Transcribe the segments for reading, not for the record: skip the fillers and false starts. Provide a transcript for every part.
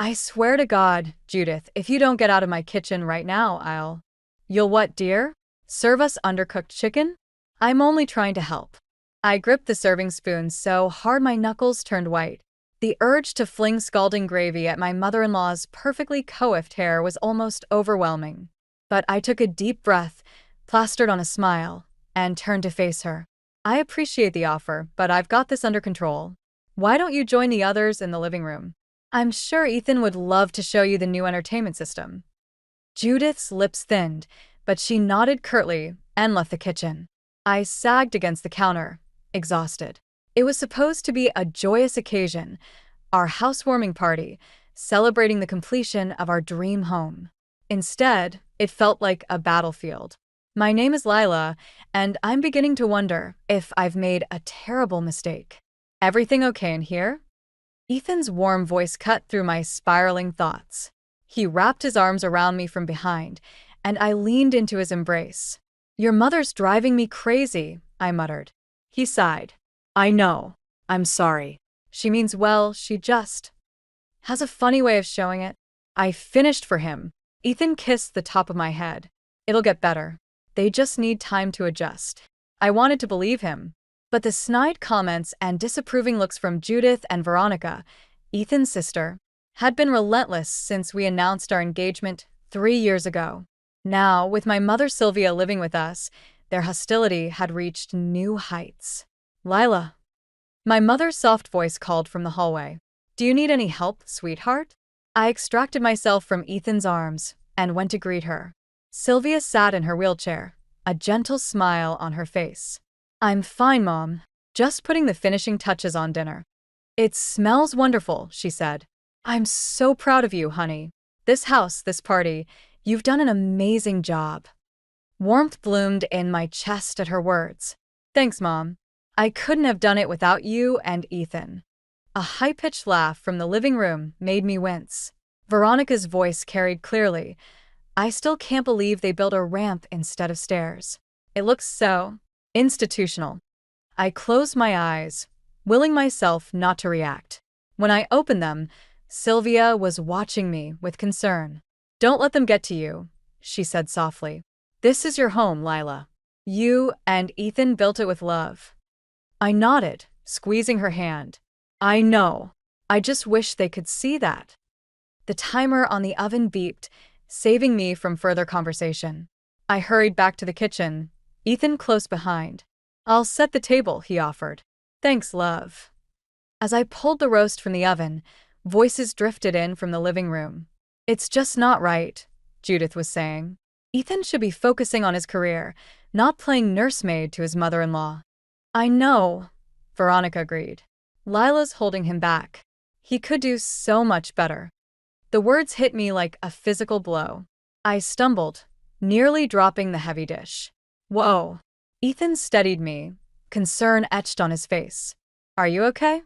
I swear to God, Judith, if you don't get out of my kitchen right now, You'll what, dear? Serve us undercooked chicken? I'm only trying to help. I gripped the serving spoon so hard my knuckles turned white. The urge to fling scalding gravy at my mother-in-law's perfectly coiffed hair was almost overwhelming. But I took a deep breath, plastered on a smile, and turned to face her. I appreciate the offer, but I've got this under control. Why don't you join the others in the living room? I'm sure Ethan would love to show you the new entertainment system. Judith's lips thinned, but she nodded curtly and left the kitchen. I sagged against the counter, exhausted. It was supposed to be a joyous occasion, our housewarming party, celebrating the completion of our dream home. Instead, it felt like a battlefield. My name is Lila, and I'm beginning to wonder if I've made a terrible mistake. Everything okay in here? Ethan's warm voice cut through my spiraling thoughts. He wrapped his arms around me from behind, and I leaned into his embrace. Your mother's driving me crazy, I muttered. He sighed. I know. I'm sorry. She means well, she just has a funny way of showing it. I finished for him. Ethan kissed the top of my head. It'll get better. They just need time to adjust. I wanted to believe him. But the snide comments and disapproving looks from Judith and Veronica, Ethan's sister, had been relentless since we announced our engagement 3 years ago. Now, with my mother Sylvia living with us, their hostility had reached new heights. Lila. My mother's soft voice called from the hallway. Do you need any help, sweetheart? I extracted myself from Ethan's arms and went to greet her. Sylvia sat in her wheelchair, a gentle smile on her face. I'm fine, Mom. Just putting the finishing touches on dinner. It smells wonderful, she said. I'm so proud of you, honey. This house, this party, you've done an amazing job. Warmth bloomed in my chest at her words. Thanks, Mom. I couldn't have done it without you and Ethan. A high-pitched laugh from the living room made me wince. Veronica's voice carried clearly. I still can't believe they built a ramp instead of stairs. It looks so institutional. I closed my eyes, willing myself not to react. When I opened them, Sylvia was watching me with concern. Don't let them get to you, she said softly. This is your home, Lila. You and Ethan built it with love. I nodded, squeezing her hand. I know. I just wish they could see that. The timer on the oven beeped, saving me from further conversation. I hurried back to the kitchen, Ethan close behind. I'll set the table, he offered. Thanks, love. As I pulled the roast from the oven, voices drifted in from the living room. It's just not right, Judith was saying. Ethan should be focusing on his career, not playing nursemaid to his mother-in-law. I know, Veronica agreed. Lila's holding him back. He could do so much better. The words hit me like a physical blow. I stumbled, nearly dropping the heavy dish. Whoa. Ethan steadied me, concern etched on his face. Are you okay?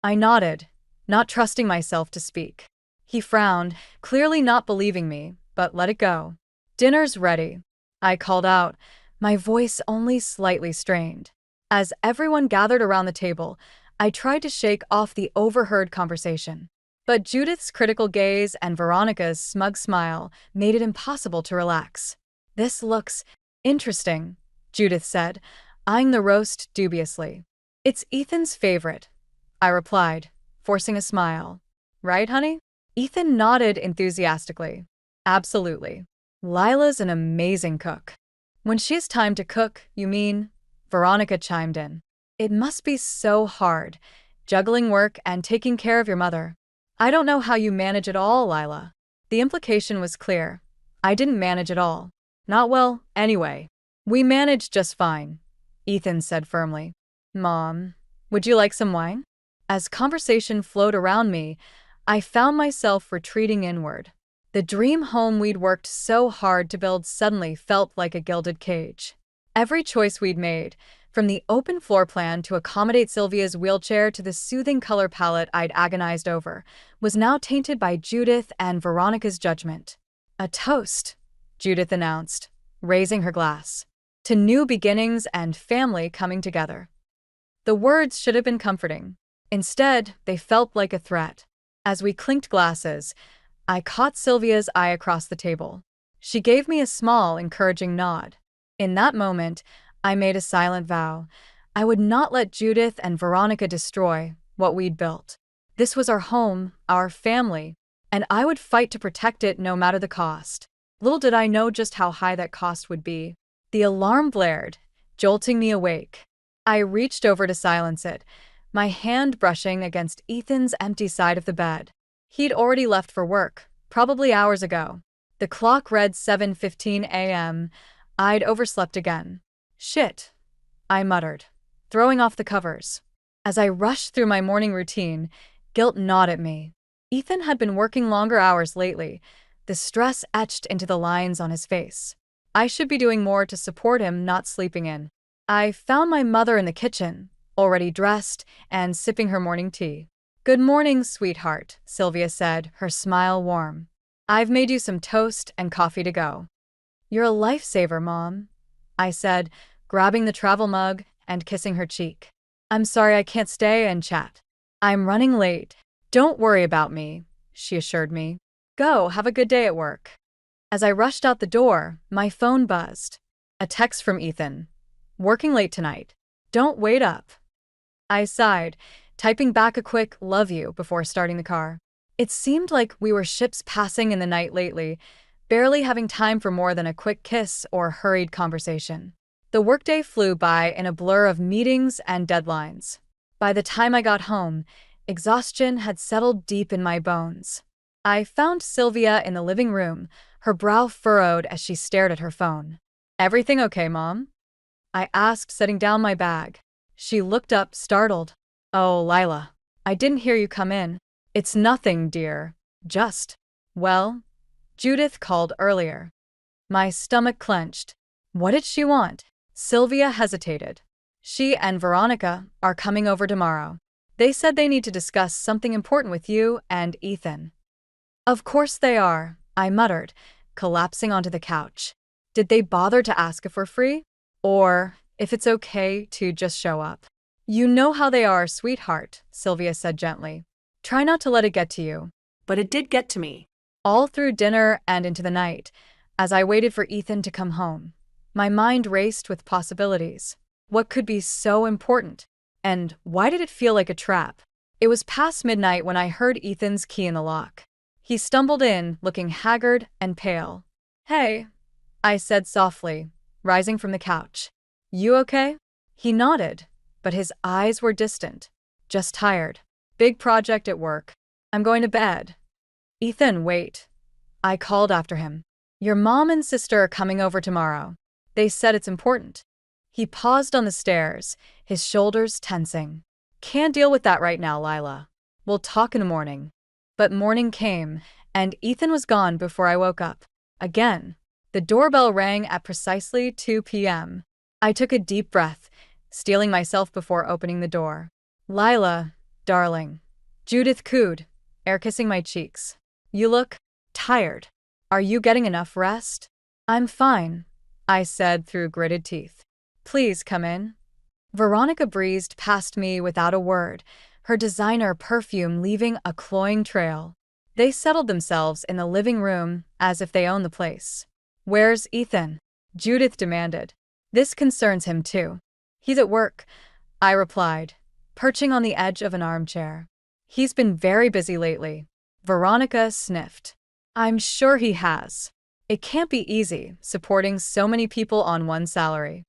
I nodded, not trusting myself to speak. He frowned, clearly not believing me, but let it go. Dinner's ready, I called out, my voice only slightly strained. As everyone gathered around the table, I tried to shake off the overheard conversation. But Judith's critical gaze and Veronica's smug smile made it impossible to relax. This looks interesting, Judith said, eyeing the roast dubiously. It's Ethan's favorite, I replied, forcing a smile. Right, honey? Ethan nodded enthusiastically. Absolutely. Lila's an amazing cook. When she has time to cook, you mean? Veronica chimed in. It must be so hard, juggling work and taking care of your mother. I don't know how you manage it all, Lila. The implication was clear. I didn't manage it all. Not well, anyway. We managed just fine, Ethan said firmly. Mom, would you like some wine? As conversation flowed around me, I found myself retreating inward. The dream home we'd worked so hard to build suddenly felt like a gilded cage. Every choice we'd made, from the open floor plan to accommodate Sylvia's wheelchair to the soothing color palette I'd agonized over, was now tainted by Judith and Veronica's judgment. A toast, Judith announced, raising her glass. To new beginnings and family coming together. The words should have been comforting. Instead, they felt like a threat. As we clinked glasses, I caught Sylvia's eye across the table. She gave me a small, encouraging nod. In that moment, I made a silent vow. I would not let Judith and Veronica destroy what we'd built. This was our home, our family, and I would fight to protect it no matter the cost. Little did I know just how high that cost would be. The alarm blared, jolting me awake. I reached over to silence it, my hand brushing against Ethan's empty side of the bed. He'd already left for work, probably hours ago. The clock read 7:15 a.m. I'd overslept again. Shit, I muttered, throwing off the covers. As I rushed through my morning routine, guilt gnawed at me. Ethan had been working longer hours lately, the stress etched into the lines on his face. I should be doing more to support him, not sleeping in. I found my mother in the kitchen, already dressed and sipping her morning tea. "Good morning, sweetheart," Sylvia said, her smile warm. "I've made you some toast and coffee to go." "You're a lifesaver, Mom," I said, grabbing the travel mug and kissing her cheek. "I'm sorry I can't stay and chat. I'm running late." "Don't worry about me," she assured me. "Go, have a good day at work." As I rushed out the door, my phone buzzed. A text from Ethan. "Working late tonight. Don't wait up." I sighed, typing back a quick "love you" before starting the car. It seemed like we were ships passing in the night lately, barely having time for more than a quick kiss or hurried conversation. The workday flew by in a blur of meetings and deadlines. By the time I got home, exhaustion had settled deep in my bones. I found Sylvia in the living room, her brow furrowed as she stared at her phone. "Everything okay, Mom?" I asked, setting down my bag. She looked up, startled. "Oh, Lila, I didn't hear you come in." "It's nothing, dear. Just, well, Judith called earlier." My stomach clenched. What did she want? Sylvia hesitated. "She and Veronica are coming over tomorrow. They said they need to discuss something important with you and Ethan." "Of course they are," I muttered, collapsing onto the couch. "Did they bother to ask if we're free? Or if it's okay to just show up?" "You know how they are, sweetheart," Sylvia said gently. "Try not to let it get to you." But it did get to me. All through dinner and into the night, as I waited for Ethan to come home, my mind raced with possibilities. What could be so important? And why did it feel like a trap? It was past midnight when I heard Ethan's key in the lock. He stumbled in, looking haggard and pale. "Hey," I said softly, rising from the couch. "You okay?" He nodded, but his eyes were distant. "Just tired. Big project at work. I'm going to bed." "Ethan, wait." I called after him. "Your mom and sister are coming over tomorrow. They said it's important." He paused on the stairs, his shoulders tensing. "Can't deal with that right now, Lila. We'll talk in the morning." But morning came, and Ethan was gone before I woke up. Again, the doorbell rang at precisely 2 p.m. I took a deep breath, steeling myself before opening the door. "Lila, darling." Judith cooed, air kissing my cheeks. "You look tired. Are you getting enough rest?" "I'm fine," I said through gritted teeth. "Please come in." Veronica breezed past me without a word, her designer perfume leaving a cloying trail. They settled themselves in the living room as if they owned the place. "Where's Ethan?" Judith demanded. "This concerns him too." "He's at work," I replied, perching on the edge of an armchair. "He's been very busy lately." Veronica sniffed. "I'm sure he has. It can't be easy, supporting so many people on one salary."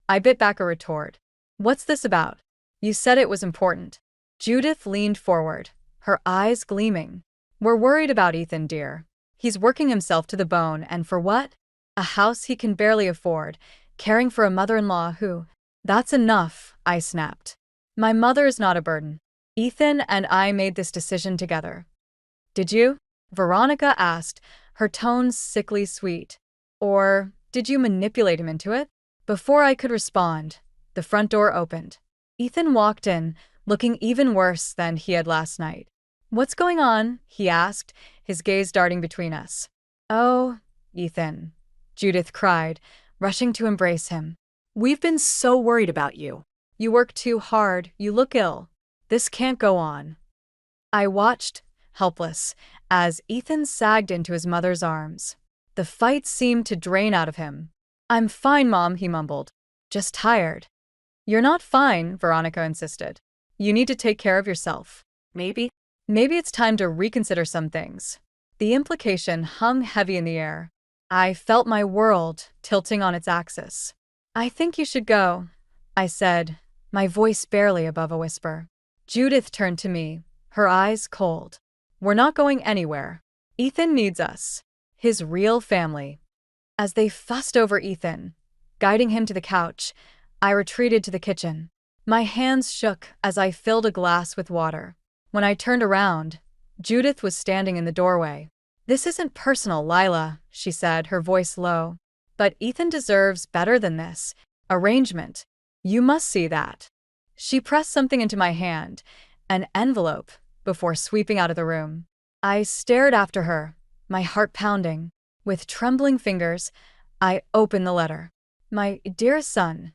I bit back a retort. "What's this about? You said it was important." Judith leaned forward, her eyes gleaming. "We're worried about Ethan, dear. He's working himself to the bone, and for what? A house he can barely afford, caring for a mother-in-law who—" "That's enough," I snapped. "My mother is not a burden. Ethan and I made this decision together." "Did you?" Veronica asked, her tone sickly sweet. "Or did you manipulate him into it?" Before I could respond, the front door opened. Ethan walked in, looking even worse than he had last night. "What's going on?" he asked, his gaze darting between us. "Oh, Ethan," Judith cried, rushing to embrace him. "We've been so worried about you. You work too hard, you look ill. This can't go on." I watched, helpless, as Ethan sagged into his mother's arms. The fight seemed to drain out of him. "I'm fine, Mom," he mumbled. "Just tired." "You're not fine," Veronica insisted. "You need to take care of yourself. Maybe it's time to reconsider some things." The implication hung heavy in the air. I felt my world tilting on its axis. "I think you should go," I said, my voice barely above a whisper. Judith turned to me, her eyes cold. "We're not going anywhere. Ethan needs us. His real family." As they fussed over Ethan, guiding him to the couch, I retreated to the kitchen. My hands shook as I filled a glass with water. When I turned around, Judith was standing in the doorway. "This isn't personal, Lila," she said, her voice low. "But Ethan deserves better than this. Arrangement. You must see that." She pressed something into my hand, an envelope, before sweeping out of the room. I stared after her, my heart pounding. With trembling fingers, I opened the letter. "My dear son,"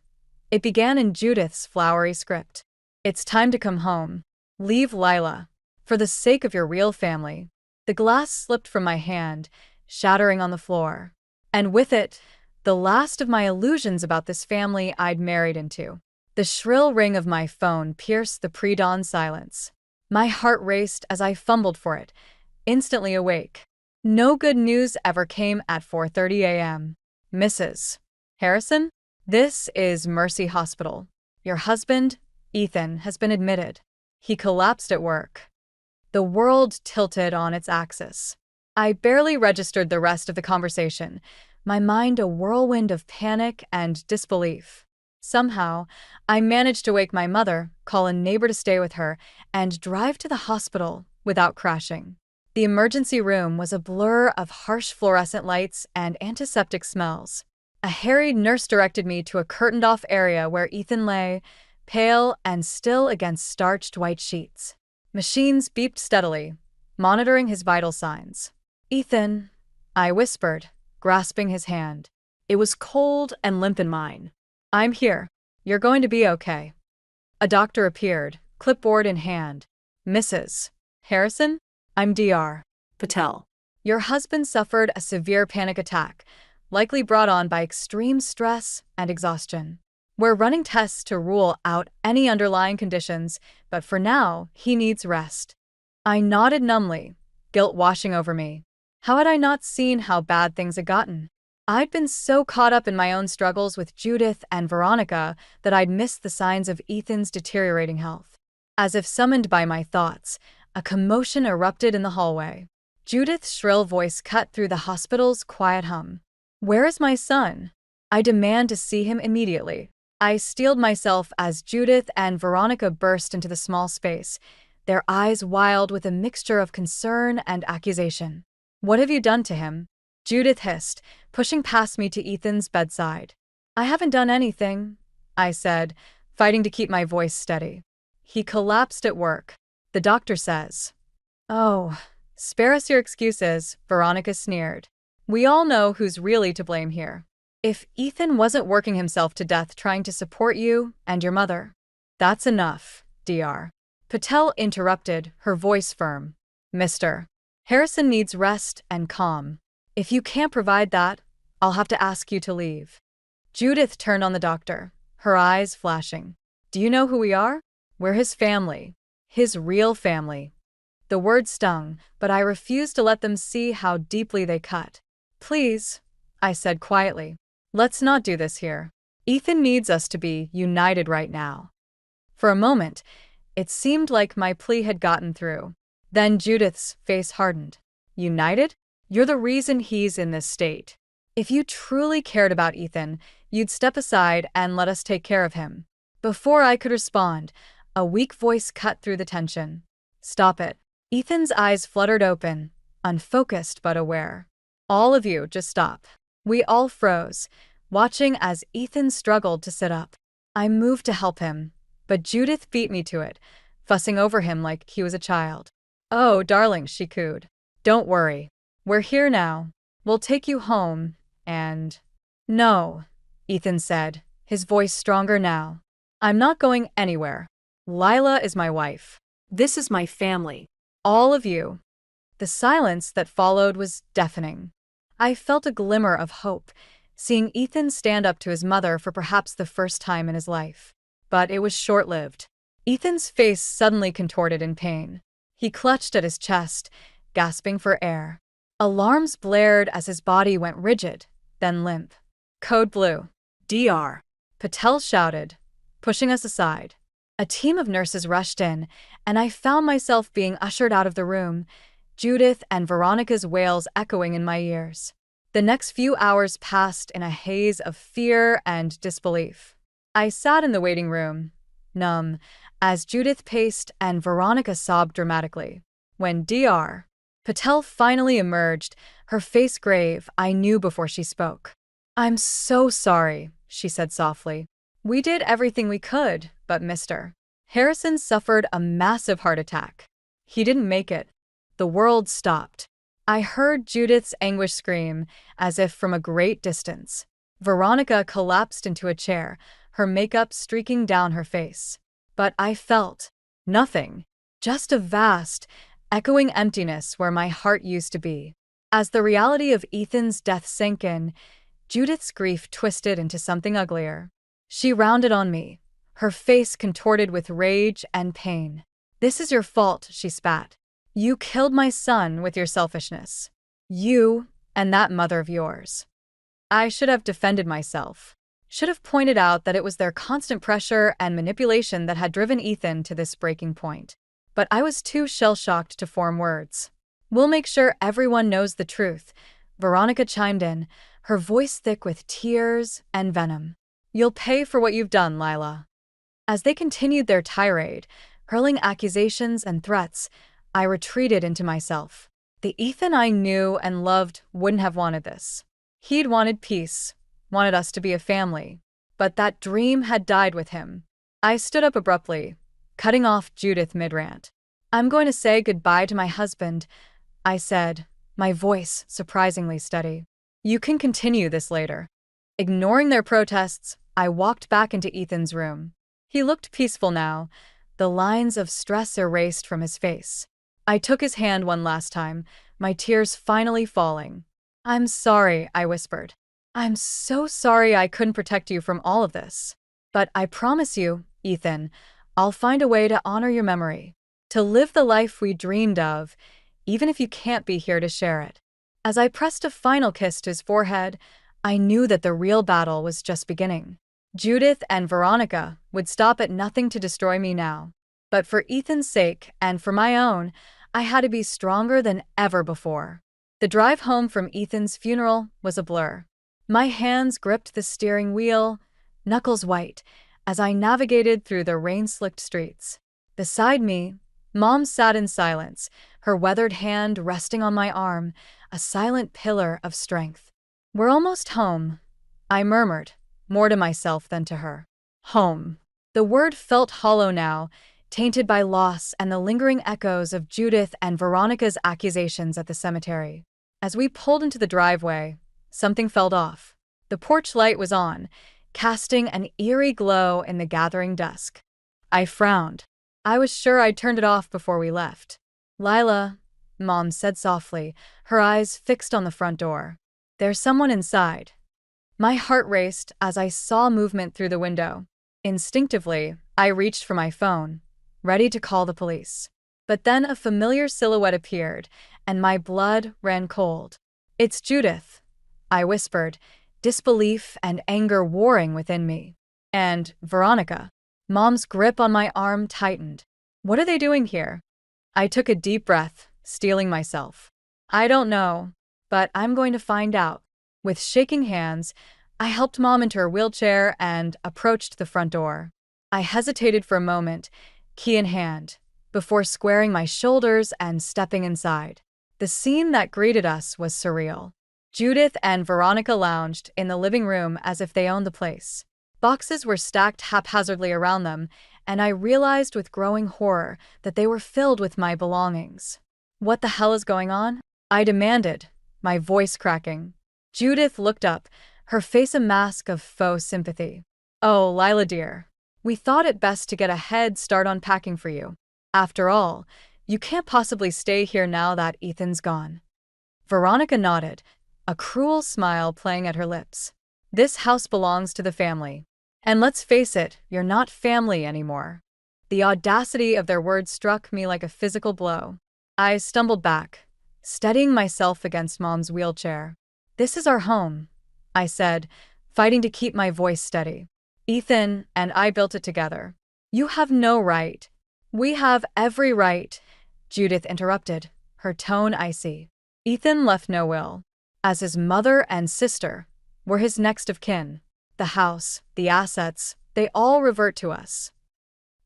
it began in Judith's flowery script. "It's time to come home. Leave Lila. For the sake of your real family." The glass slipped from my hand, shattering on the floor. And with it, the last of my illusions about this family I'd married into. The shrill ring of my phone pierced the pre-dawn silence. My heart raced as I fumbled for it, instantly awake. No good news ever came at 4:30 a.m. "Mrs. Harrison? This is Mercy Hospital. Your husband, Ethan, has been admitted. He collapsed at work." The world tilted on its axis. I barely registered the rest of the conversation, my mind a whirlwind of panic and disbelief. Somehow, I managed to wake my mother, call a neighbor to stay with her, and drive to the hospital without crashing. The emergency room was a blur of harsh fluorescent lights and antiseptic smells. A harried nurse directed me to a curtained-off area where Ethan lay, pale and still against starched white sheets. Machines beeped steadily, monitoring his vital signs. "Ethan," I whispered, grasping his hand. It was cold and limp in mine. "I'm here. You're going to be okay." A doctor appeared, clipboard in hand. "Mrs. Harrison? I'm Dr. Patel. Your husband suffered a severe panic attack, likely brought on by extreme stress and exhaustion. We're running tests to rule out any underlying conditions, but for now, he needs rest." I nodded numbly, guilt washing over me. How had I not seen how bad things had gotten? I'd been so caught up in my own struggles with Judith and Veronica that I'd missed the signs of Ethan's deteriorating health. As if summoned by my thoughts, a commotion erupted in the hallway. Judith's shrill voice cut through the hospital's quiet hum. "Where is my son? I demand to see him immediately." I steeled myself as Judith and Veronica burst into the small space, their eyes wild with a mixture of concern and accusation. "What have you done to him?" Judith hissed, pushing past me to Ethan's bedside. "I haven't done anything," I said, fighting to keep my voice steady. "He collapsed at work. The doctor says." "Oh, spare us your excuses," Veronica sneered. "We all know who's really to blame here. If Ethan wasn't working himself to death trying to support you and your mother." "That's enough, Dr. Patel interrupted, her voice firm. "Mr. Harrison needs rest and calm. If you can't provide that, I'll have to ask you to leave." Judith turned on the doctor, her eyes flashing. "Do you know who we are? We're his family. His real family." The words stung, but I refused to let them see how deeply they cut. "Please," I said quietly, "let's not do this here. Ethan needs us to be united right now." For a moment, it seemed like my plea had gotten through. Then Judith's face hardened. "United? You're the reason he's in this state. If you truly cared about Ethan, you'd step aside and let us take care of him." Before I could respond, a weak voice cut through the tension. "Stop it." Ethan's eyes fluttered open, unfocused but aware. "All of you, just stop." We all froze, watching as Ethan struggled to sit up. I moved to help him, but Judith beat me to it, fussing over him like he was a child. "Oh, darling," she cooed. "Don't worry. We're here now. We'll take you home, and—" "No," Ethan said, his voice stronger now. "I'm not going anywhere. Lila is my wife. This is my family. All of you. The silence that followed was deafening. I felt a glimmer of hope, seeing Ethan stand up to his mother for perhaps the first time in his life. But it was short-lived. Ethan's face suddenly contorted in pain. He clutched at his chest, gasping for air. Alarms blared as his body went rigid, then limp. Code Blue. DR. Patel shouted, pushing us aside. A team of nurses rushed in, and I found myself being ushered out of the room, Judith and Veronica's wails echoing in my ears. The next few hours passed in a haze of fear and disbelief. I sat in the waiting room, numb, as Judith paced and Veronica sobbed dramatically. When Dr. Patel finally emerged, her face grave, I knew before she spoke. "I'm so sorry," she said softly. "We did everything we could, but Mr. Harrison suffered a massive heart attack. He didn't make it." The world stopped. I heard Judith's anguished scream, as if from a great distance. Veronica collapsed into a chair, her makeup streaking down her face. But I felt nothing, just a vast, echoing emptiness where my heart used to be. As the reality of Ethan's death sank in, Judith's grief twisted into something uglier. She rounded on me, her face contorted with rage and pain. "This is your fault," she spat. "You killed my son with your selfishness. You and that mother of yours." I should have defended myself. Should have pointed out that it was their constant pressure and manipulation that had driven Ethan to this breaking point. But I was too shell-shocked to form words. "We'll make sure everyone knows the truth," Veronica chimed in, her voice thick with tears and venom. "You'll pay for what you've done, Lila." As they continued their tirade, hurling accusations and threats, I retreated into myself. The Ethan I knew and loved wouldn't have wanted this. He'd wanted peace, wanted us to be a family. But that dream had died with him. I stood up abruptly, cutting off Judith mid-rant. "I'm going to say goodbye to my husband," I said, my voice surprisingly steady. "You can continue this later." Ignoring their protests, I walked back into Ethan's room. He looked peaceful now, the lines of stress erased from his face. I took his hand one last time, my tears finally falling. "I'm sorry," I whispered. "I'm so sorry I couldn't protect you from all of this. But I promise you, Ethan, I'll find a way to honor your memory, to live the life we dreamed of, even if you can't be here to share it." As I pressed a final kiss to his forehead, I knew that the real battle was just beginning. Judith and Veronica would stop at nothing to destroy me now. But for Ethan's sake, and for my own, I had to be stronger than ever before. The drive home from Ethan's funeral was a blur. My hands gripped the steering wheel, knuckles white, as I navigated through the rain-slicked streets. Beside me, Mom sat in silence, her weathered hand resting on my arm, a silent pillar of strength. "We're almost home," I murmured, more to myself than to her. Home. The word felt hollow now, tainted by loss and the lingering echoes of Judith and Veronica's accusations at the cemetery. As we pulled into the driveway, something felt off. The porch light was on, casting an eerie glow in the gathering dusk. I frowned. I was sure I'd turned it off before we left. "Lila," Mom said softly, her eyes fixed on the front door. "There's someone inside." My heart raced as I saw movement through the window. Instinctively, I reached for my phone, ready to call the police. But then a familiar silhouette appeared, and my blood ran cold. "It's Judith," I whispered, disbelief and anger warring within me. "And Veronica." Mom's grip on my arm tightened. "What are they doing here?" I took a deep breath, steeling myself. "I don't know, but I'm going to find out." With shaking hands, I helped Mom into her wheelchair and approached the front door. I hesitated for a moment, key in hand, before squaring my shoulders and stepping inside. The scene that greeted us was surreal. Judith and Veronica lounged in the living room as if they owned the place. Boxes were stacked haphazardly around them, and I realized with growing horror that they were filled with my belongings. "What the hell is going on?" I demanded, my voice cracking. Judith looked up, her face a mask of faux sympathy. "Oh, Lila dear. We thought it best to get a head start on packing for you. After all, You can't possibly stay here now that Ethan's gone. Veronica nodded, a cruel smile playing at her lips. This house belongs to the family. And let's face it, you're not family anymore. The audacity of their words struck me like a physical blow. I stumbled back, steadying myself against Mom's wheelchair. This is our home, I said, fighting to keep my voice steady. Ethan and I built it together. You have no right. We have every right, Judith interrupted, her tone icy. Ethan left no will. As his mother and sister, we're his next of kin. The house, the assets, they all revert to us.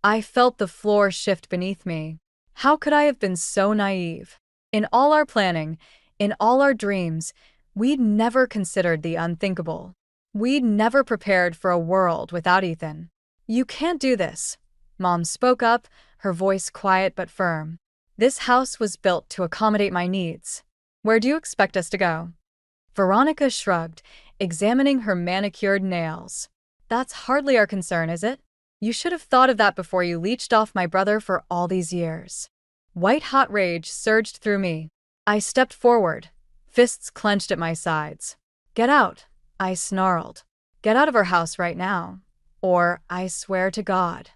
I felt the floor shift beneath me. How could I have been so naive? In all our planning, in all our dreams, we'd never considered the unthinkable. We'd never prepared for a world without Ethan. You can't do this. Mom spoke up, her voice quiet but firm. This house was built to accommodate my needs. Where do you expect us to go? Veronica shrugged, examining her manicured nails. That's hardly our concern, is it? You should have thought of that before you leeched off my brother for all these years. White-hot rage surged through me. I stepped forward, fists clenched at my sides. Get out, I snarled. Get out of our house right now. Or I swear to God.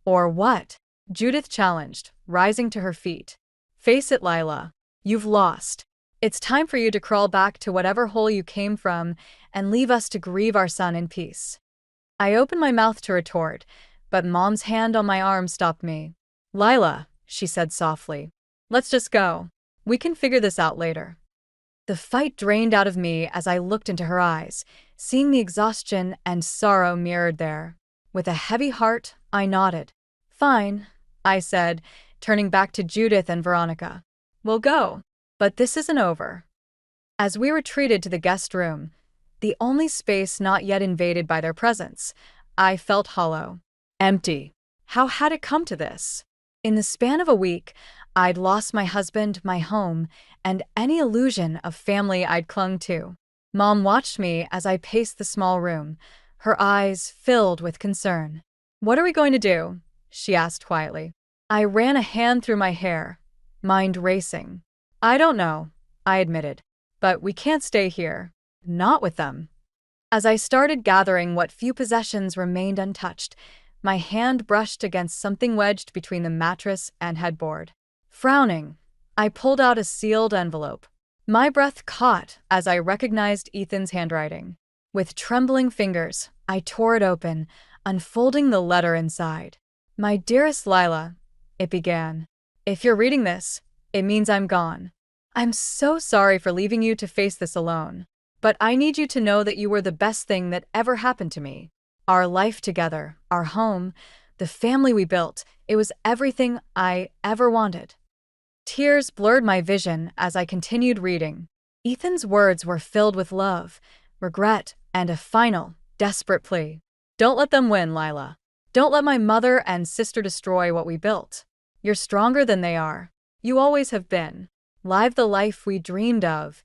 Or what? Judith challenged, rising to her feet. Face it, Lila. You've lost. It's time for you to crawl back to whatever hole you came from and leave us to grieve our son in peace. I opened my mouth to retort, but Mom's hand on my arm stopped me. Lila, she said softly. Let's just go. We can figure this out later. The fight drained out of me as I looked into her eyes, seeing the exhaustion and sorrow mirrored there. With a heavy heart, I nodded. Fine, I said, turning back to Judith and Veronica. We'll go. But this isn't over. As we retreated to the guest room, the only space not yet invaded by their presence, I felt hollow. Empty. How had it come to this? In the span of a week, I'd lost my husband, my home, and any illusion of family I'd clung to. Mom watched me as I paced the small room, her eyes filled with concern. What are we going to do? She asked quietly. I ran a hand through my hair, mind racing. I don't know, I admitted. But we can't stay here. Not with them. As I started gathering what few possessions remained untouched, my hand brushed against something wedged between the mattress and headboard. Frowning, I pulled out a sealed envelope. My breath caught as I recognized Ethan's handwriting. With trembling fingers, I tore it open, unfolding the letter inside. My dearest Lila, it began. If you're reading this, it means I'm gone. I'm so sorry for leaving you to face this alone. But I need you to know that you were the best thing that ever happened to me. Our life together, our home, the family we built, it was everything I ever wanted. Tears blurred my vision as I continued reading. Ethan's words were filled with love, regret, and a final, desperate plea. Don't let them win, Lila. Don't let my mother and sister destroy what we built. You're stronger than they are. You always have been. Live the life we dreamed of,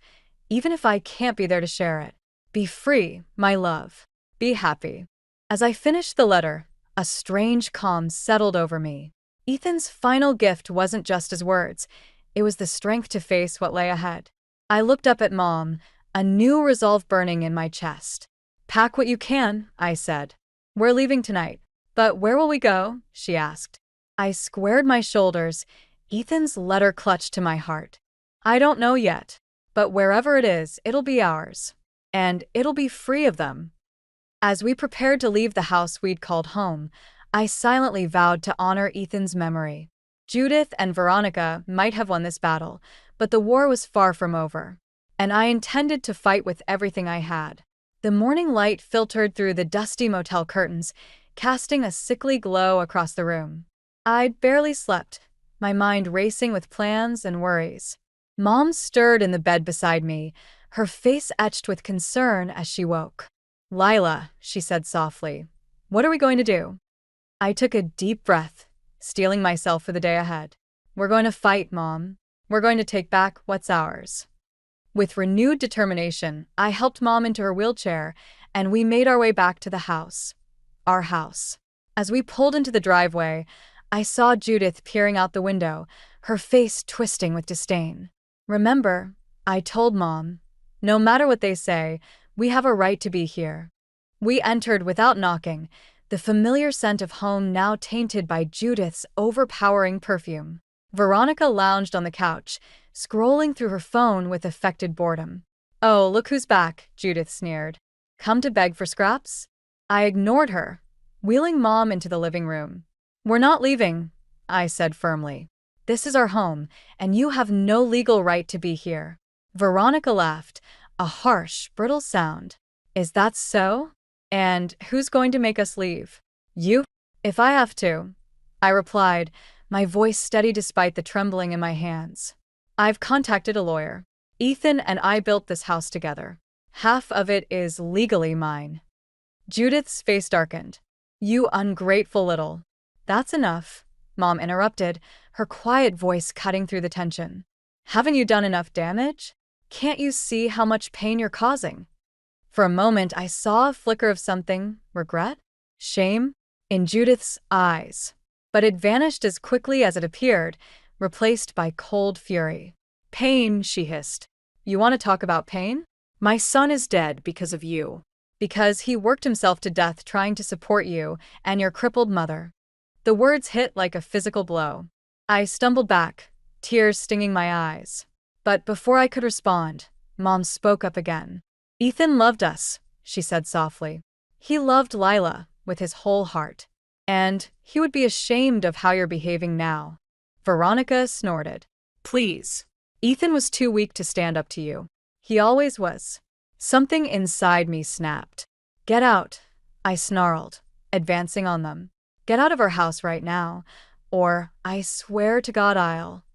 even if I can't be there to share it. Be free, my love. Be happy. As I finished the letter, a strange calm settled over me. Ethan's final gift wasn't just his words, it was the strength to face what lay ahead. I looked up at Mom, a new resolve burning in my chest. Pack what you can, I said. We're leaving tonight. But where will we go? She asked. I squared my shoulders, Ethan's letter clutched to my heart. I don't know yet, but wherever it is, it'll be ours. And it'll be free of them. As we prepared to leave the house we'd called home, I silently vowed to honor Ethan's memory. Judith and Veronica might have won this battle, but the war was far from over. And I intended to fight with everything I had. The morning light filtered through the dusty motel curtains, casting a sickly glow across the room. I'd barely slept, my mind racing with plans and worries. Mom stirred in the bed beside me, her face etched with concern as she woke. Lila, she said softly, what are we going to do? I took a deep breath, steeling myself for the day ahead. We're going to fight, Mom. We're going to take back what's ours. With renewed determination, I helped Mom into her wheelchair, and we made our way back to the house. Our house. As we pulled into the driveway, I saw Judith peering out the window, her face twisting with disdain. Remember, I told Mom, no matter what they say, we have a right to be here. We entered without knocking, the familiar scent of home now tainted by Judith's overpowering perfume. Veronica lounged on the couch, scrolling through her phone with affected boredom. "Oh, look who's back," Judith sneered. "Come to beg for scraps?" I ignored her, wheeling Mom into the living room. "We're not leaving," I said firmly. "This is our home, and you have no legal right to be here." Veronica laughed, a harsh, brittle sound. "Is that so? And who's going to make us leave? You?" "If I have to," I replied, my voice steady despite the trembling in my hands. "I've contacted a lawyer. Ethan and I built this house together. Half of it is legally mine." Judith's face darkened. "You ungrateful little—" "That's enough," Mom interrupted, her quiet voice cutting through the tension. "Haven't you done enough damage? Can't you see how much pain you're causing?" For a moment, I saw a flicker of something, regret, shame, in Judith's eyes. But it vanished as quickly as it appeared, replaced by cold fury. "Pain," she hissed. "You want to talk about pain? My son is dead because of you. Because he worked himself to death trying to support you and your crippled mother." The words hit like a physical blow. I stumbled back, tears stinging my eyes. But before I could respond, Mom spoke up again. "Ethan loved us," she said softly. "He loved Lila with his whole heart. And he would be ashamed of how you're behaving now." Veronica snorted. "Please. Ethan was too weak to stand up to you. He always was." Something inside me snapped. "Get out," I snarled, advancing on them. "Get out of our house right now, or I swear to God I'll—"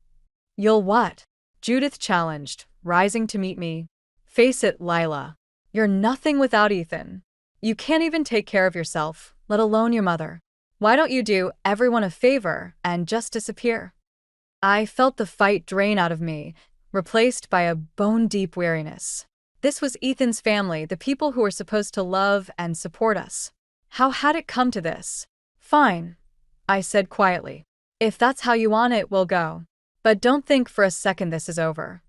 "You'll what?" Judith challenged, rising to meet me. "Face it, Lila. You're nothing without Ethan. You can't even take care of yourself, let alone your mother. Why don't you do everyone a favor and just disappear?" I felt the fight drain out of me, replaced by a bone-deep weariness. This was Ethan's family, the people who were supposed to love and support us. How had it come to this? "Fine," I said quietly. "If that's how you want it, we'll go. But don't think for a second this is over."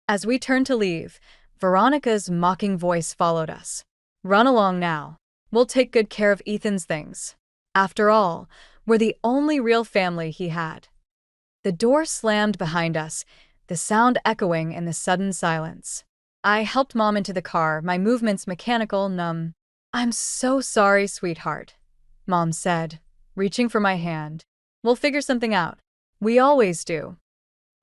As we turned to leave, Veronica's mocking voice followed us. "Run along now. We'll take good care of Ethan's things. After all, we're the only real family he had." The door slammed behind us, the sound echoing in the sudden silence. I helped Mom into the car, my movements mechanical, numb. "I'm so sorry, sweetheart," Mom said, reaching for my hand. "We'll figure something out. We always do."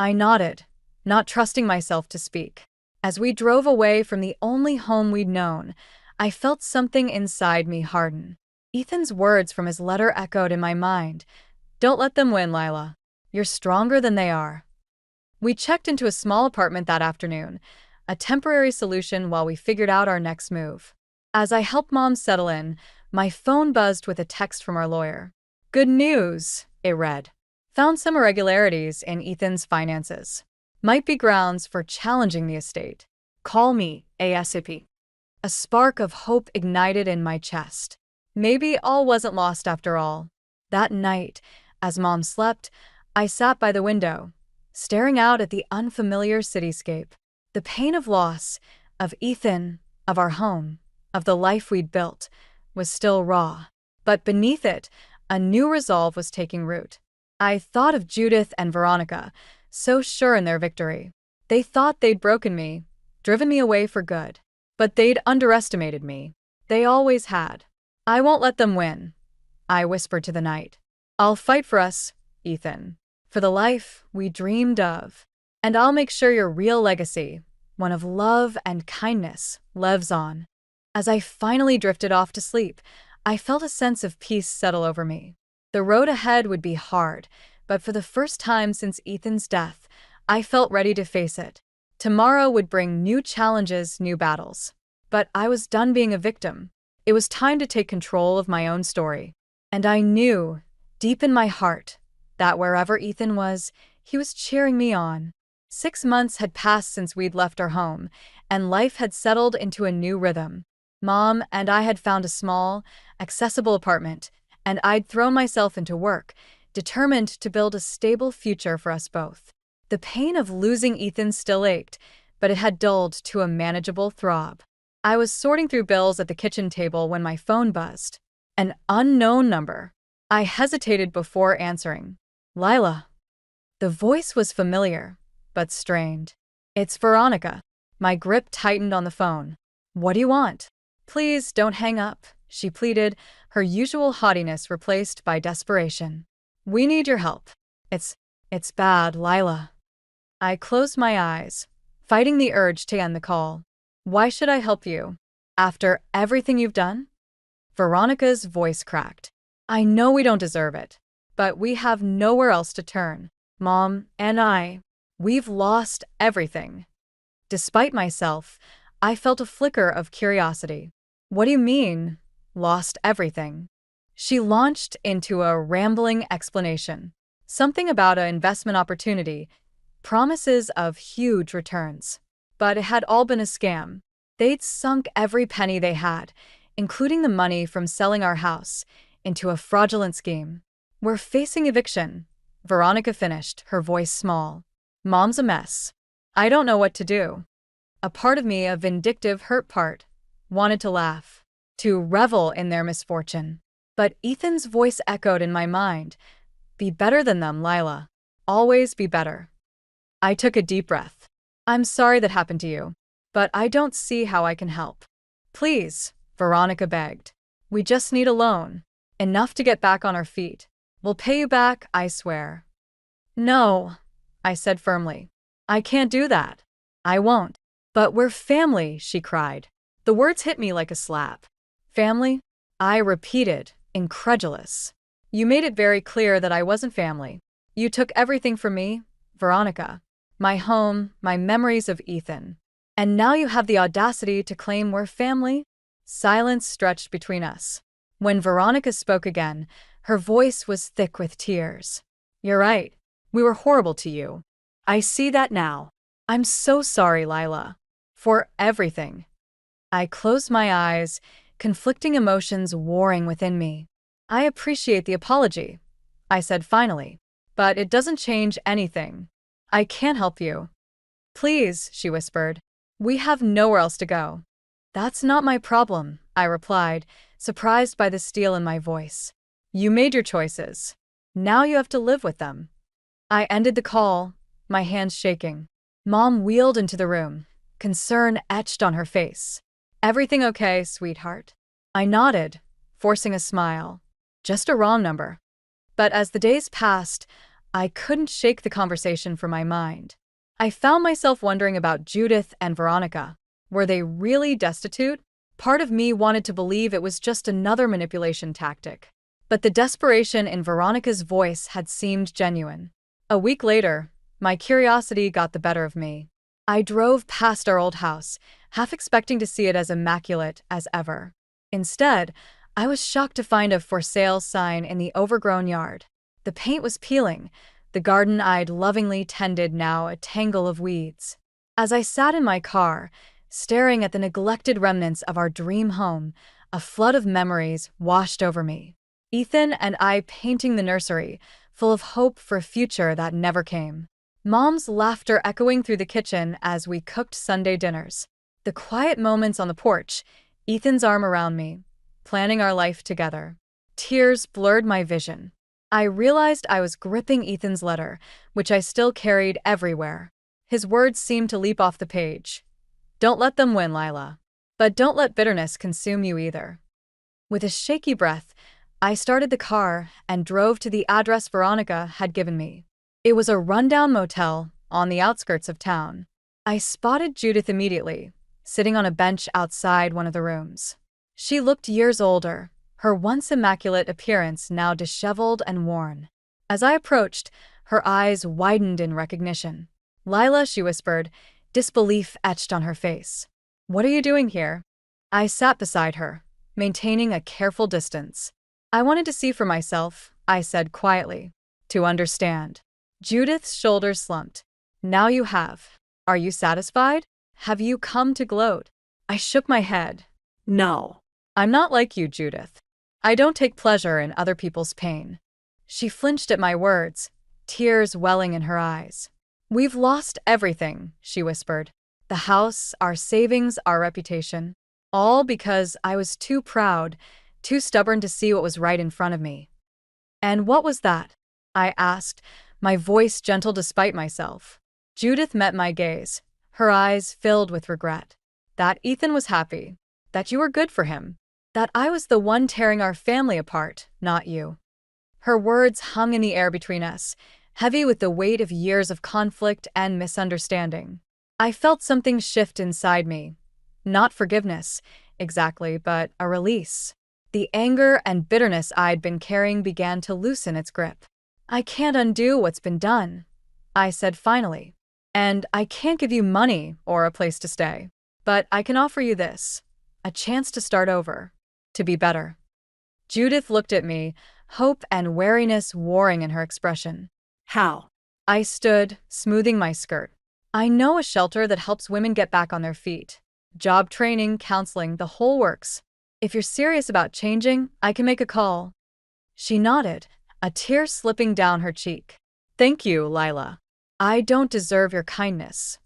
I nodded, not trusting myself to speak. As we drove away from the only home we'd known, I felt something inside me harden. Ethan's words from his letter echoed in my mind. "Don't let them win, Lila. You're stronger than they are." We checked into a small apartment that afternoon, a temporary solution while we figured out our next move. As I helped Mom settle in, my phone buzzed with a text from our lawyer. "Good news," it read. "Found some irregularities in Ethan's finances. Might be grounds for challenging the estate. Call me ASAP." A spark of hope ignited in my chest. Maybe all wasn't lost after all. That night, as Mom slept, I sat by the window, staring out at the unfamiliar cityscape. The pain of loss, of Ethan, of our home, of the life we'd built, was still raw. But beneath it, a new resolve was taking root. I thought of Judith and Veronica, so sure in their victory. They thought they'd broken me, driven me away for good. But they'd underestimated me. They always had. "I won't let them win," I whispered to the night. "I'll fight for us, Ethan, for the life we dreamed of. And I'll make sure your real legacy, one of love and kindness, lives on." As I finally drifted off to sleep, I felt a sense of peace settle over me. The road ahead would be hard, but for the first time since Ethan's death, I felt ready to face it. Tomorrow would bring new challenges, new battles. But I was done being a victim. It was time to take control of my own story. And I knew, deep in my heart, that wherever Ethan was, he was cheering me on. 6 months had passed since we'd left our home, and life had settled into a new rhythm. Mom and I had found a small, accessible apartment, and I'd thrown myself into work, determined to build a stable future for us both. The pain of losing Ethan still ached, but it had dulled to a manageable throb. I was sorting through bills at the kitchen table when my phone buzzed. An unknown number. I hesitated before answering. Lila. The voice was familiar, but strained. It's Veronica. My grip tightened on the phone. What do you want? Please don't hang up, she pleaded, her usual haughtiness replaced by desperation. We need your help. It's bad, Lila. I closed my eyes, fighting the urge to end the call. Why should I help you? After everything you've done? Veronica's voice cracked. I know we don't deserve it, but we have nowhere else to turn. Mom and we've lost everything. Despite myself, I felt a flicker of curiosity. What do you mean, lost everything? She launched into a rambling explanation. Something about an investment opportunity, promises of huge returns. But it had all been a scam. They'd sunk every penny they had, including the money from selling our house, into a fraudulent scheme. We're facing eviction, Veronica finished, her voice small. Mom's a mess. I don't know what to do. A part of me, a vindictive, hurt part, wanted to laugh, to revel in their misfortune. But Ethan's voice echoed in my mind. Be better than them, Lila. Always be better. I took a deep breath. I'm sorry that happened to you, but I don't see how I can help. Please, Veronica begged. We just need a loan. Enough to get back on our feet. We'll pay you back, I swear. No, I said firmly. I can't do that. I won't. But we're family, she cried. The words hit me like a slap. Family? I repeated, incredulous. You made it very clear that I wasn't family. You took everything from me, Veronica. My home, my memories of Ethan. And now you have the audacity to claim we're family? Silence stretched between us. When Veronica spoke again, her voice was thick with tears. You're right. We were horrible to you. I see that now. I'm so sorry, Lila. For everything. I closed my eyes, conflicting emotions warring within me. I appreciate the apology, I said finally, but it doesn't change anything. I can't help you. Please, she whispered. We have nowhere else to go. That's not my problem, I replied, surprised by the steel in my voice. You made your choices. Now you have to live with them. I ended the call, my hands shaking. Mom wheeled into the room, concern etched on her face. Everything okay, sweetheart? I nodded, forcing a smile. Just a wrong number. But as the days passed, I couldn't shake the conversation from my mind. I found myself wondering about Judith and Veronica. Were they really destitute? Part of me wanted to believe it was just another manipulation tactic. But the desperation in Veronica's voice had seemed genuine. A week later, my curiosity got the better of me. I drove past our old house, half expecting to see it as immaculate as ever. Instead, I was shocked to find a for sale sign in the overgrown yard. The paint was peeling, the garden I'd lovingly tended now a tangle of weeds. As I sat in my car, staring at the neglected remnants of our dream home, a flood of memories washed over me. Ethan and I painting the nursery, full of hope for a future that never came. Mom's laughter echoing through the kitchen as we cooked Sunday dinners. The quiet moments on the porch, Ethan's arm around me, planning our life together. Tears blurred my vision. I realized I was gripping Ethan's letter, which I still carried everywhere. His words seemed to leap off the page. Don't let them win, Lila. But don't let bitterness consume you either. With a shaky breath, I started the car and drove to the address Veronica had given me. It was a rundown motel on the outskirts of town. I spotted Judith immediately, sitting on a bench outside one of the rooms. She looked years older, her once immaculate appearance now disheveled and worn. As I approached, her eyes widened in recognition. Lila, she whispered, disbelief etched on her face. What are you doing here? I sat beside her, maintaining a careful distance. I wanted to see for myself, I said quietly. To understand. Judith's shoulders slumped. Now you have. Are you satisfied? Have you come to gloat? I shook my head. No. I'm not like you, Judith. I don't take pleasure in other people's pain. She flinched at my words, tears welling in her eyes. "We've lost everything," she whispered. "The house, our savings, our reputation. All because I was too proud, too stubborn to see what was right in front of me." "And what was that?" I asked, my voice gentle despite myself. Judith met my gaze, her eyes filled with regret. "That Ethan was happy. That you were good for him. That I was the one tearing our family apart, not you." Her words hung in the air between us, heavy with the weight of years of conflict and misunderstanding. I felt something shift inside me. Not forgiveness, exactly, but a release. The anger and bitterness I'd been carrying began to loosen its grip. "I can't undo what's been done," I said finally. "And I can't give you money or a place to stay. But I can offer you this, a chance to start over, to be better." Judith looked at me, hope and wariness warring in her expression. "How?" I stood, smoothing my skirt. "I know a shelter that helps women get back on their feet. Job training, counseling, the whole works. If you're serious about changing, I can make a call." She nodded, a tear slipping down her cheek. "Thank you, Lila. I don't deserve your kindness."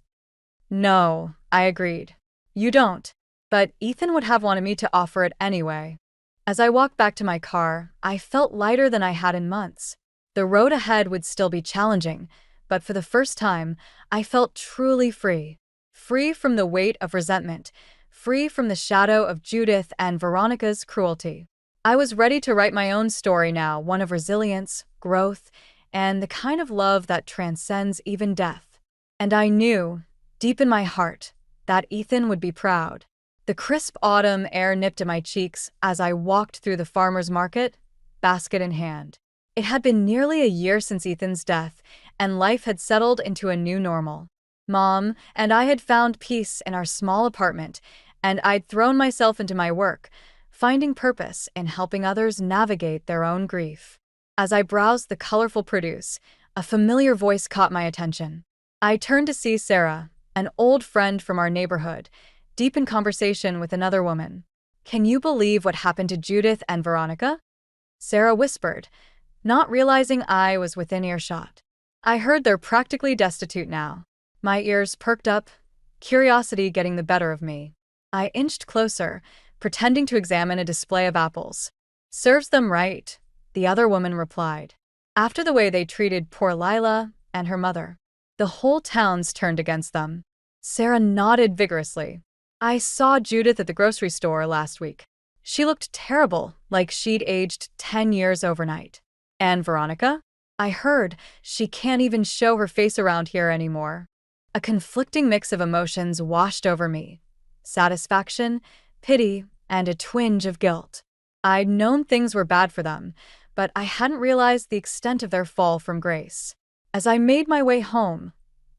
"No," I agreed. "You don't. But Ethan would have wanted me to offer it anyway." As I walked back to my car, I felt lighter than I had in months. The road ahead would still be challenging, but for the first time, I felt truly free. Free from the weight of resentment, free from the shadow of Judith and Veronica's cruelty. I was ready to write my own story now, one of resilience, growth, and the kind of love that transcends even death. And I knew, deep in my heart, that Ethan would be proud. The crisp autumn air nipped at my cheeks as I walked through the farmer's market, basket in hand. It had been nearly a year since Ethan's death, and life had settled into a new normal. Mom and I had found peace in our small apartment, and I'd thrown myself into my work, finding purpose in helping others navigate their own grief. As I browsed the colorful produce, a familiar voice caught my attention. I turned to see Sarah, an old friend from our neighborhood, deep in conversation with another woman. "Can you believe what happened to Judith and Veronica?" Sarah whispered, not realizing I was within earshot. "I heard they're practically destitute now." My ears perked up, curiosity getting the better of me. I inched closer, pretending to examine a display of apples. "Serves them right," the other woman replied. "After the way they treated poor Lila and her mother. The whole town's turned against them." Sarah nodded vigorously. "I saw Judith at the grocery store last week. She looked terrible, like she'd aged 10 years overnight." "And Veronica? I heard she can't even show her face around here anymore." A conflicting mix of emotions washed over me. Satisfaction, pity, and a twinge of guilt. I'd known things were bad for them, but I hadn't realized the extent of their fall from grace. As I made my way home,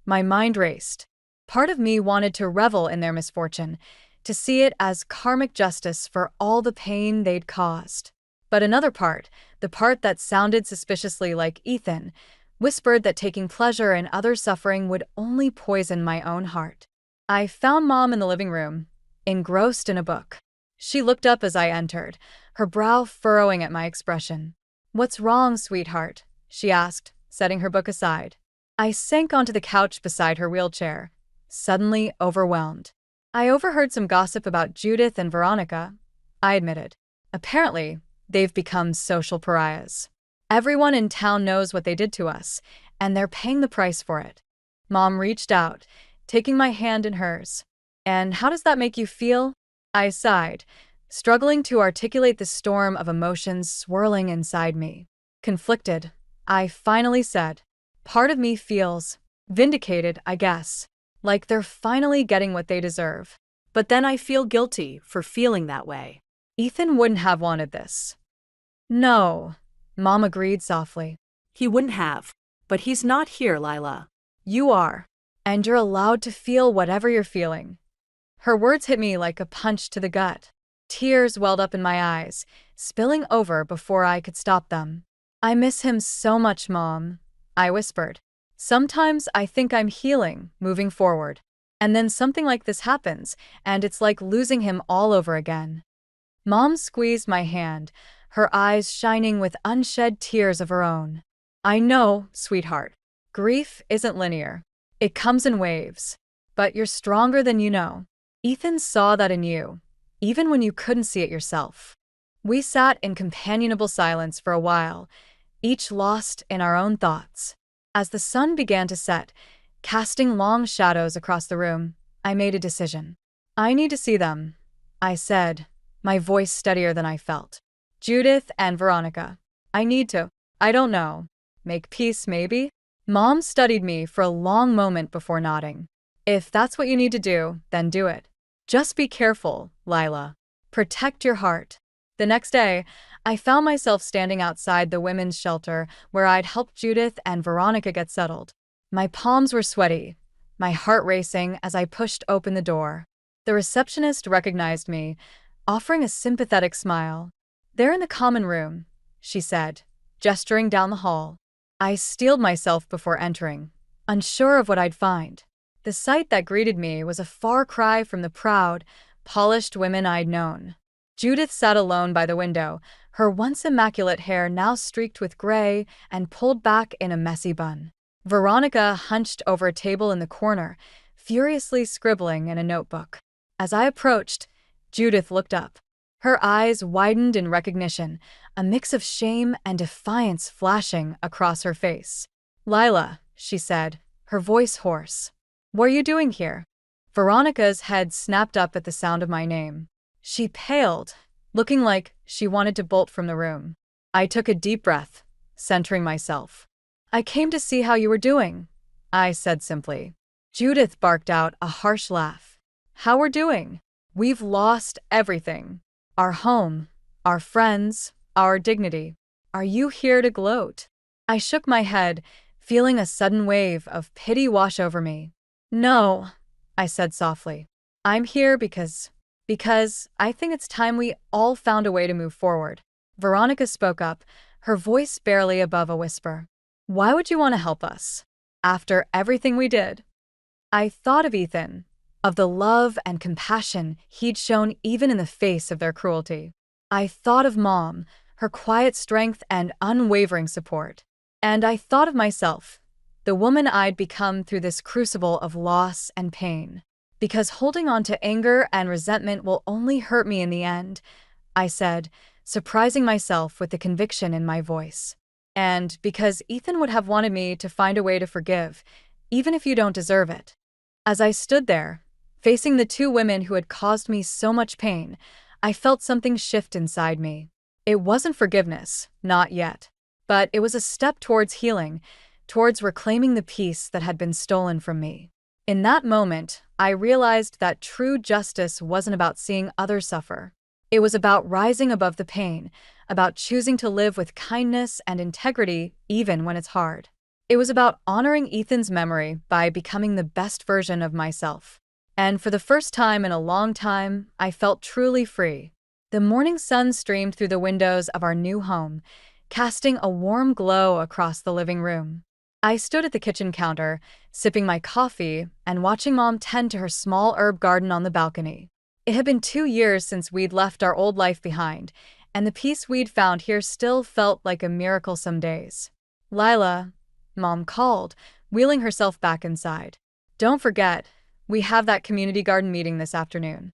my mind raced. Part of me wanted to revel in their misfortune, to see it as karmic justice for all the pain they'd caused. But another part, the part that sounded suspiciously like Ethan, whispered that taking pleasure in others' suffering would only poison my own heart. I found Mom in the living room, engrossed in a book. She looked up as I entered, her brow furrowing at my expression. "What's wrong, sweetheart?" she asked, setting her book aside. I sank onto the couch beside her wheelchair, suddenly overwhelmed. "I overheard some gossip about Judith and Veronica," I admitted. "Apparently, they've become social pariahs. Everyone in town knows what they did to us, and they're paying the price for it." Mom reached out, taking my hand in hers. "And how does that make you feel?" I sighed, struggling to articulate the storm of emotions swirling inside me. Conflicted, I finally said, "Part of me feels vindicated, I guess. Like they're finally getting what they deserve. But then I feel guilty for feeling that way." Ethan wouldn't have wanted this." "No," Mom agreed softly. "He wouldn't have. But he's not here, Lila." "You are. And you're allowed to feel whatever you're feeling." Her words hit me like a punch to the gut. Tears welled up in my eyes, spilling over before I could stop them. "I miss him so much, Mom," I whispered. "Sometimes I think I'm healing, moving forward. And then something like this happens, and it's like losing him all over again." Mom squeezed my hand, her eyes shining with unshed tears of her own. I know, sweetheart. Grief isn't linear. It comes in waves. But you're stronger than you know. Ethan saw that in you, even when you couldn't see it yourself. We sat in companionable silence for a while, each lost in our own thoughts. As the sun began to set, casting long shadows across the room, I made a decision. I need to see them, I said, my voice steadier than I felt. Judith and Veronica. I need to, I don't know, make peace maybe? Mom studied me for a long moment before nodding. If that's what you need to do, then do it. Just be careful, Lila. Protect your heart. The next day, I found myself standing outside the women's shelter where I'd helped Judith and Veronica get settled. My palms were sweaty, my heart racing as I pushed open the door. The receptionist recognized me, offering a sympathetic smile. "They're in the common room," she said, gesturing down the hall. I steeled myself before entering, unsure of what I'd find. The sight that greeted me was a far cry from the proud, polished women I'd known. Judith sat alone by the window, her once immaculate hair now streaked with gray and pulled back in a messy bun. Veronica hunched over a table in the corner, furiously scribbling in a notebook. As I approached, Judith looked up. Her eyes widened in recognition, a mix of shame and defiance flashing across her face. "Lila," she said, her voice hoarse. "What are you doing here?" Veronica's head snapped up at the sound of my name. She paled, looking like she wanted to bolt from the room. I took a deep breath, centering myself. "I came to see how you were doing," I said simply. Judith barked out a harsh laugh. "How we're doing? We've lost everything. Our home, our friends, our dignity. Are you here to gloat?" I shook my head, feeling a sudden wave of pity wash over me. "No," I said softly. "I'm here because I think it's time we all found a way to move forward." Veronica spoke up, her voice barely above a whisper. "Why would you want to help us? After everything we did?" I thought of Ethan, of the love and compassion he'd shown even in the face of their cruelty. I thought of Mom, her quiet strength and unwavering support. And I thought of myself, the woman I'd become through this crucible of loss and pain. "Because holding on to anger and resentment will only hurt me in the end," I said, surprising myself with the conviction in my voice. "And because Ethan would have wanted me to find a way to forgive, even if you don't deserve it." As I stood there, facing the two women who had caused me so much pain, I felt something shift inside me. It wasn't forgiveness, not yet. But it was a step towards healing, towards reclaiming the peace that had been stolen from me. In that moment, I realized that true justice wasn't about seeing others suffer. It was about rising above the pain, about choosing to live with kindness and integrity even when it's hard. It was about honoring Ethan's memory by becoming the best version of myself. And for the first time in a long time, I felt truly free. The morning sun streamed through the windows of our new home, casting a warm glow across the living room. I stood at the kitchen counter, sipping my coffee and watching Mom tend to her small herb garden on the balcony. It had been 2 years since we'd left our old life behind, and the peace we'd found here still felt like a miracle some days. "Lila," Mom called, wheeling herself back inside. "Don't forget, we have that community garden meeting this afternoon."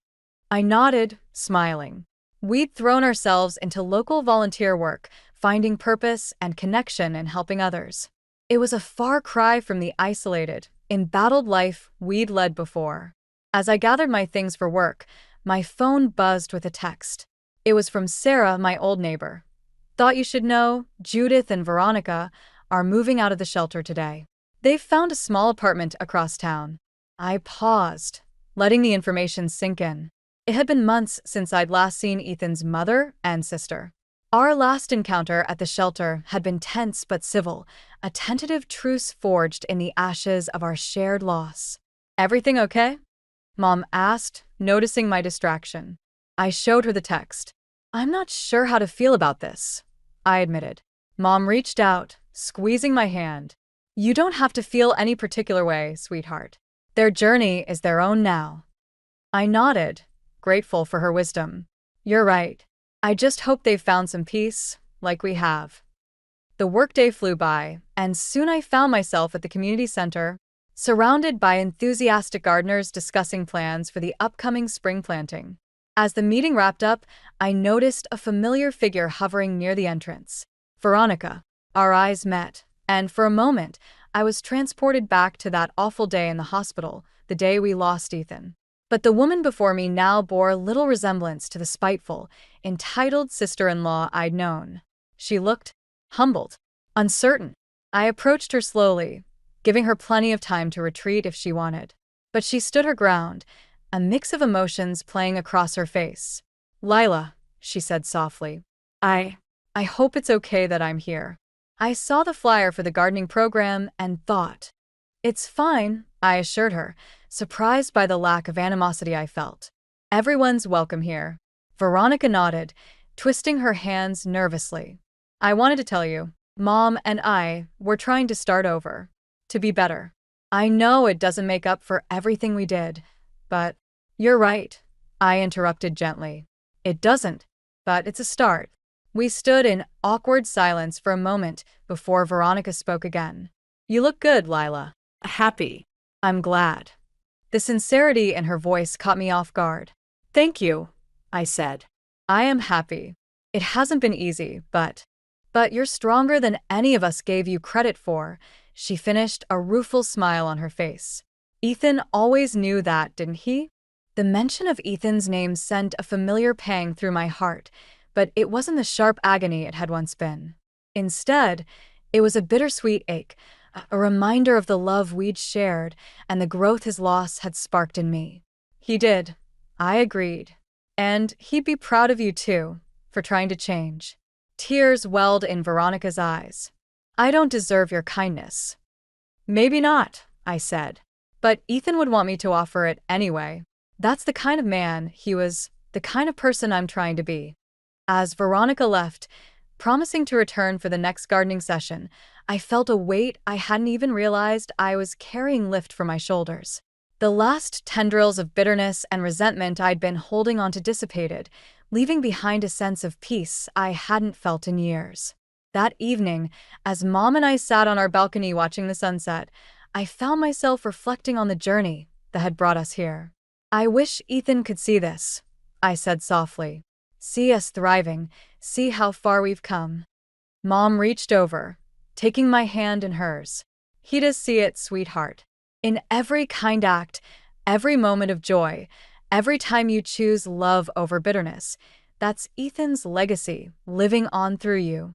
I nodded, smiling. We'd thrown ourselves into local volunteer work, finding purpose and connection in helping others. It was a far cry from the isolated, embattled life we'd led before. As I gathered my things for work, my phone buzzed with a text. It was from Sarah, my old neighbor. "Thought you should know, Judith and Veronica are moving out of the shelter today. They've found a small apartment across town." I paused, letting the information sink in. It had been months since I'd last seen Ethan's mother and sister. Our last encounter at the shelter had been tense but civil, a tentative truce forged in the ashes of our shared loss. "Everything okay?" Mom asked, noticing my distraction. I showed her the text. "I'm not sure how to feel about this," I admitted. Mom reached out, squeezing my hand. "You don't have to feel any particular way, sweetheart. Their journey is their own now." I nodded, grateful for her wisdom. "You're right. I just hope they've found some peace, like we have. The workday flew by, and soon I found myself at the community center, surrounded by enthusiastic gardeners discussing plans for the upcoming spring planting. As the meeting wrapped up, I noticed a familiar figure hovering near the entrance. Veronica. Our eyes met, and for a moment, I was transported back to that awful day in the hospital, the day we lost Ethan. But the woman before me now bore little resemblance to the spiteful, entitled sister-in-law I'd known. She looked humbled, uncertain. I approached her slowly, giving her plenty of time to retreat if she wanted. But she stood her ground, a mix of emotions playing across her face. "Lila," she said softly, I hope it's okay that I'm here. I saw the flyer for the gardening program and thought, "It's fine," I assured her, surprised by the lack of animosity I felt. "Everyone's welcome here." Veronica nodded, twisting her hands nervously. "I wanted to tell you, Mom and I were trying to start over. To be better. I know it doesn't make up for everything we did, but—" "You're right," I interrupted gently. "It doesn't, but it's a start." We stood in awkward silence for a moment before Veronica spoke again. "You look good, Lila." Happy. "I'm glad." The sincerity in her voice caught me off guard. Thank you, I said. "I am happy. It hasn't been easy, but you're stronger than any of us gave you credit for," she finished, a rueful smile on her face. "Ethan always knew that, didn't he?" The mention of Ethan's name sent a familiar pang through my heart, but it wasn't the sharp agony it had once been. Instead, it was a bittersweet ache, a reminder of the love we'd shared and the growth his loss had sparked in me. "He did," I agreed. "And he'd be proud of you too, for trying to change." Tears welled in Veronica's eyes. "I don't deserve your kindness." "Maybe not," I said. "But Ethan would want me to offer it anyway. That's the kind of man he was, the kind of person I'm trying to be." As Veronica left, promising to return for the next gardening session, I felt a weight I hadn't even realized I was carrying lift from my shoulders. The last tendrils of bitterness and resentment I'd been holding onto dissipated, leaving behind a sense of peace I hadn't felt in years. That evening, as Mom and I sat on our balcony watching the sunset, I found myself reflecting on the journey that had brought us here. "I wish Ethan could see this," I said softly. "See us thriving, see how far we've come." Mom reached over, taking my hand in hers. "He does see it, sweetheart. In every kind act, every moment of joy, every time you choose love over bitterness, that's Ethan's legacy living on through you."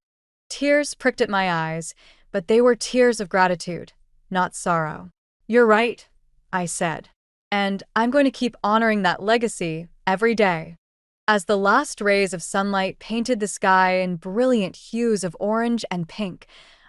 Tears pricked at my eyes, but they were tears of gratitude, not sorrow. "You're right," I said. "And I'm going to keep honoring that legacy every day." As the last rays of sunlight painted the sky in brilliant hues of orange and pink,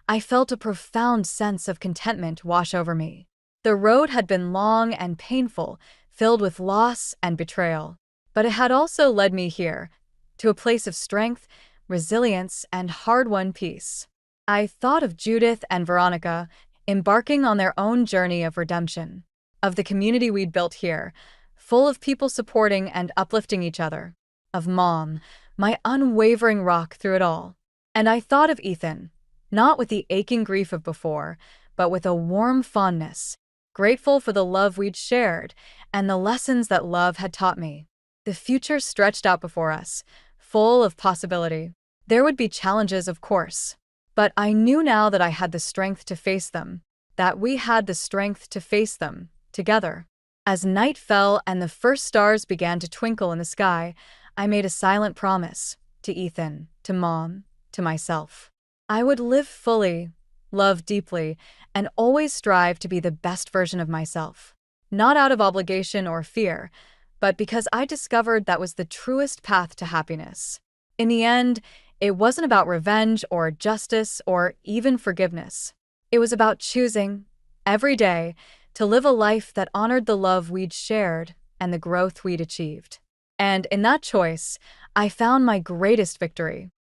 I felt a profound sense of contentment wash over me. The road had been long and painful, filled with loss and betrayal. But it had also led me here, to a place of strength, resilience, and hard-won peace. I thought of Judith and Veronica, embarking on their own journey of redemption. Of the community we'd built here, full of people supporting and uplifting each other. Of Mom, my unwavering rock through it all. And I thought of Ethan, not with the aching grief of before, but with a warm fondness, grateful for the love we'd shared and the lessons that love had taught me. The future stretched out before us, full of possibility. There would be challenges, of course, but I knew now that I had the strength to face them, that we had the strength to face them, together. As night fell and the first stars began to twinkle in the sky, I made a silent promise, to Ethan, to Mom, to myself. I would live fully, love deeply, and always strive to be the best version of myself. Not out of obligation or fear, but because I discovered that was the truest path to happiness. In the end, it wasn't about revenge or justice or even forgiveness. It was about choosing, every day, to live a life that honored the love we'd shared and the growth we'd achieved. And in that choice, I found my greatest victory.